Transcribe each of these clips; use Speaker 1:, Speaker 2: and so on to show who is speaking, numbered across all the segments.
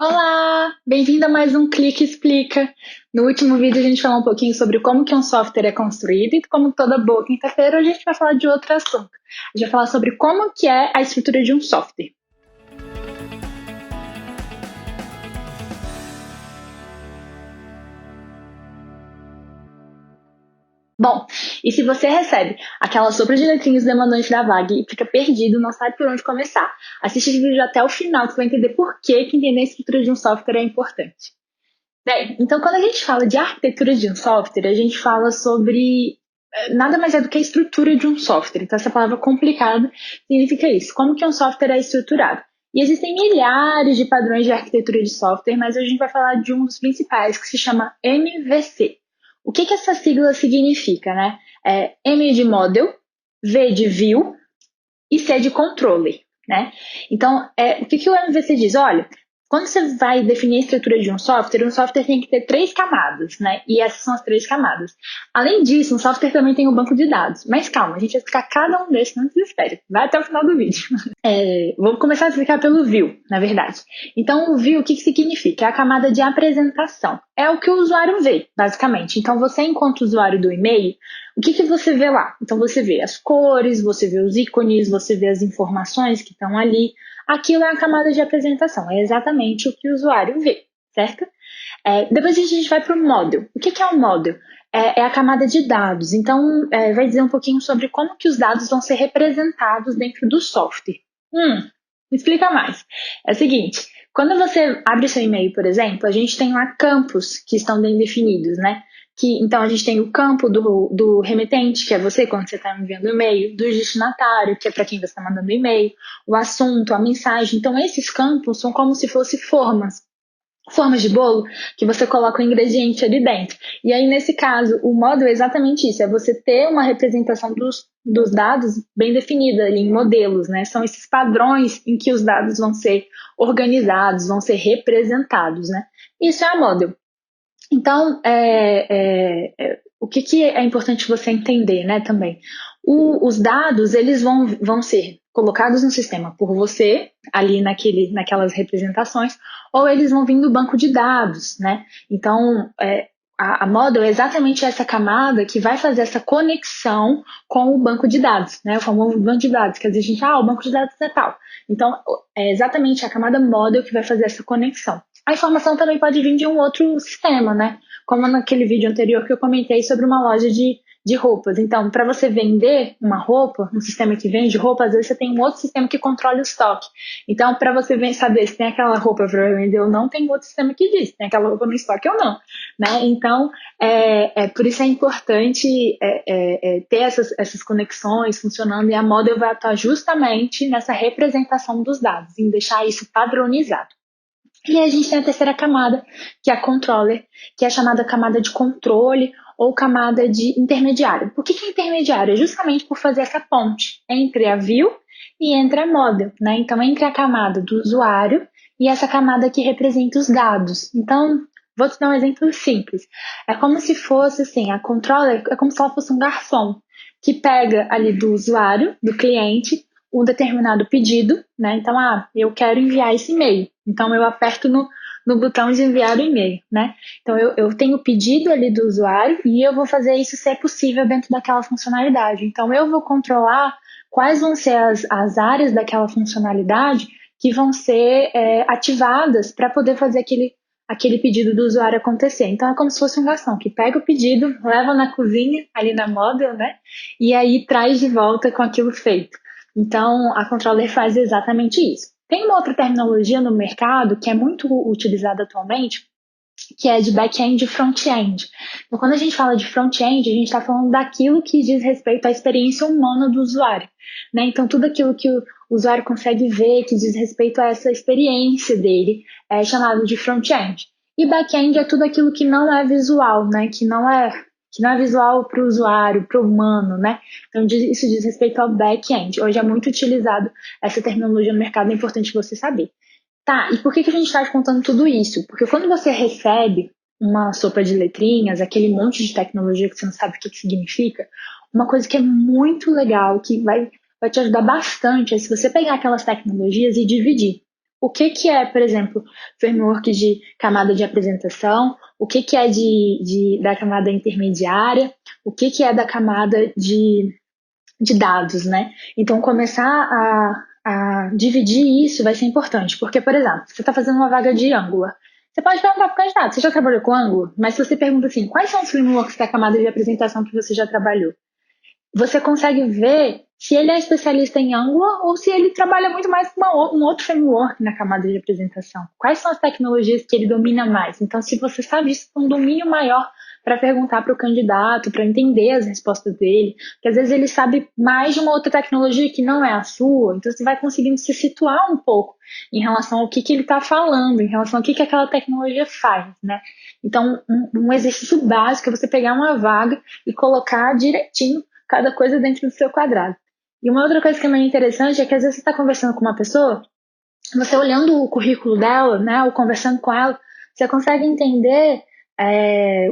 Speaker 1: Olá, bem-vindo a mais um Clique Explica. No último vídeo a gente falou um pouquinho sobre como que um software é construído e como toda boa quinta-feira a gente vai falar de outro assunto. A gente vai falar sobre como que é a estrutura de um software. Bom, e se você recebe aquela sopa de letrinhas demandante da vaga e fica perdido, não sabe por onde começar, assiste esse vídeo até o final que você vai entender por que entender a estrutura de um software é importante. Bem, então quando a gente fala de arquitetura de um software, a gente fala sobre nada mais é do que a estrutura de um software. Então essa palavra complicada significa isso, como que um software é estruturado. E existem milhares de padrões de arquitetura de software, mas a gente vai falar de um dos principais, que se chama MVC. O que essa sigla significa, né? É M de Model, V de View e C de Controller, né? Então, o que o MVC diz? Olha, quando você vai definir a estrutura de um software tem que ter três camadas, né? E essas são as três camadas. Além disso, um software também tem um banco de dados. Mas calma, a gente vai explicar cada um desses, não desespere. Vai até o final do vídeo. Vou começar a explicar pelo view, na verdade. Então, o view, o que significa? É a camada de apresentação. É o que o usuário vê, basicamente. Então, você, enquanto usuário do e-mail, o que você vê lá? Então, você vê as cores, você vê os ícones, você vê as informações que estão ali. Aquilo é a camada de apresentação, é exatamente o que o usuário vê, certo? Depois a gente vai para o model. O que é o model? É a camada de dados. Então, vai dizer um pouquinho sobre como que os dados vão ser representados dentro do software. Me explica mais. É o seguinte, quando você abre seu e-mail, por exemplo, a gente tem lá campos que estão bem definidos, né? Então, a gente tem o campo do remetente, que é você quando você está enviando e-mail, do destinatário, que é para quem você está mandando e-mail, o assunto, a mensagem. Então, esses campos são como se fossem formas de bolo que você coloca o ingrediente ali dentro. E aí, nesse caso, o modo é exatamente isso, é você ter uma representação dos dados bem definida ali em modelos, né? São esses padrões em que os dados vão ser organizados, vão ser representados, né? Isso é a model. Então, o que é importante você entender, né, também? Os dados, eles vão ser colocados no sistema por você, ali naquelas representações, ou eles vão vir do banco de dados, né? Então, a model é exatamente essa camada que vai fazer essa conexão com o banco de dados, né? O famoso banco de dados, que às vezes a gente, o banco de dados é tal. Então, é exatamente a camada model que vai fazer essa conexão. A informação também pode vir de um outro sistema, né? Como naquele vídeo anterior que eu comentei sobre uma loja de roupas. Então, para você vender uma roupa, um sistema que vende roupa, às vezes você tem um outro sistema que controla o estoque. Então, para você saber se tem aquela roupa para vender ou não, tem um outro sistema que diz se tem aquela roupa no estoque ou não, né? Então, por isso é importante ter essas conexões funcionando, e a model vai atuar justamente nessa representação dos dados, em deixar isso padronizado. E aí a gente tem a terceira camada, que é a controller, que é a chamada camada de controle ou camada de intermediário. Por que é intermediário? É justamente por fazer essa ponte entre a view e entre a model, né? Então, entre a camada do usuário e essa camada que representa os dados. Então, vou te dar um exemplo simples. É como se fosse assim, a controller é como se ela fosse um garçom que pega ali do usuário, do cliente, um determinado pedido, né? Então, eu quero enviar esse e-mail. Então, eu aperto no botão de enviar o e-mail, né? Então, eu tenho o pedido ali do usuário e eu vou fazer isso ser possível dentro daquela funcionalidade. Então, eu vou controlar quais vão ser as áreas daquela funcionalidade que vão ser ativadas para poder fazer aquele pedido do usuário acontecer. Então, é como se fosse um garçom que pega o pedido, leva na cozinha, ali na model, né? E aí traz de volta com aquilo feito. Então, a controller faz exatamente isso. Tem uma outra terminologia no mercado que é muito utilizada atualmente, que é de back-end e front-end. Então, quando a gente fala de front-end, a gente está falando daquilo que diz respeito à experiência humana do usuário, né? Então, tudo aquilo que o usuário consegue ver, que diz respeito a essa experiência dele, é chamado de front-end. E back-end é tudo aquilo que não é visual, né? Que não é visual para o usuário, para o humano, né? Então, isso diz respeito ao back-end. Hoje é muito utilizado essa terminologia no mercado, é importante você saber. Tá, e por que a gente está te contando tudo isso? Porque quando você recebe uma sopa de letrinhas, aquele monte de tecnologia que você não sabe o que significa, uma coisa que é muito legal, que vai te ajudar bastante, é se você pegar aquelas tecnologias e dividir. o que que é, por exemplo, framework de camada de apresentação, o que que é da camada intermediária, o que que é da camada de dados, né? Então, começar a dividir isso vai ser importante, porque, por exemplo, você está fazendo uma vaga de Angular, você pode perguntar para o candidato, você já trabalhou com Angular? Mas se você pergunta assim, quais são os frameworks da camada de apresentação que você já trabalhou? Você consegue ver se ele é especialista em Angular ou se ele trabalha muito mais com um outro framework na camada de apresentação. Quais são as tecnologias que ele domina mais? Então, se você sabe isso, é um domínio maior para perguntar para o candidato, para entender as respostas dele, porque às vezes ele sabe mais de uma outra tecnologia que não é a sua, então você vai conseguindo se situar um pouco em relação ao que ele está falando, em relação ao que aquela tecnologia faz, né? Então, um exercício básico é você pegar uma vaga e colocar direitinho cada coisa dentro do seu quadrado. E uma outra coisa que é meio interessante é que às vezes você está conversando com uma pessoa, você olhando o currículo dela, né, ou conversando com ela, você consegue entender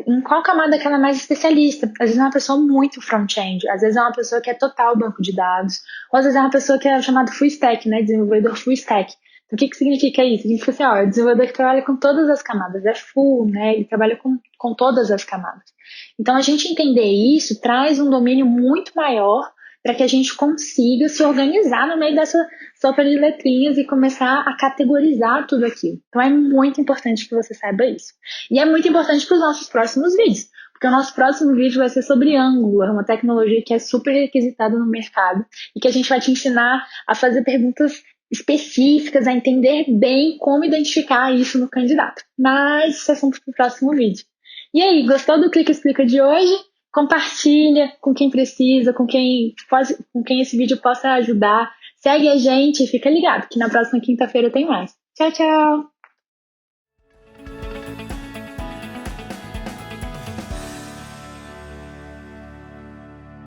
Speaker 1: em qual camada que ela é mais especialista. Às vezes é uma pessoa muito front-end, às vezes é uma pessoa que é total banco de dados, ou às vezes é uma pessoa que é chamada full stack, né, desenvolvedor full stack. Então, o que significa isso? Significa assim, ó, é o desenvolvedor que trabalha com todas as camadas, é full, né, ele trabalha com todas as camadas. Então, a gente entender isso traz um domínio muito maior para que a gente consiga se organizar no meio dessa sopa de letrinhas e começar a categorizar tudo aquilo. Então, é muito importante que você saiba isso. E é muito importante para os nossos próximos vídeos, porque o nosso próximo vídeo vai ser sobre Angular, uma tecnologia que é super requisitada no mercado e que a gente vai te ensinar a fazer perguntas específicas, a entender bem como identificar isso no candidato. Mas isso é assunto para o próximo vídeo. E aí, gostou do Clica Explica de hoje? Compartilha com quem precisa, com quem esse vídeo possa ajudar. Segue a gente e fica ligado, que na próxima quinta-feira tem mais. Tchau, tchau!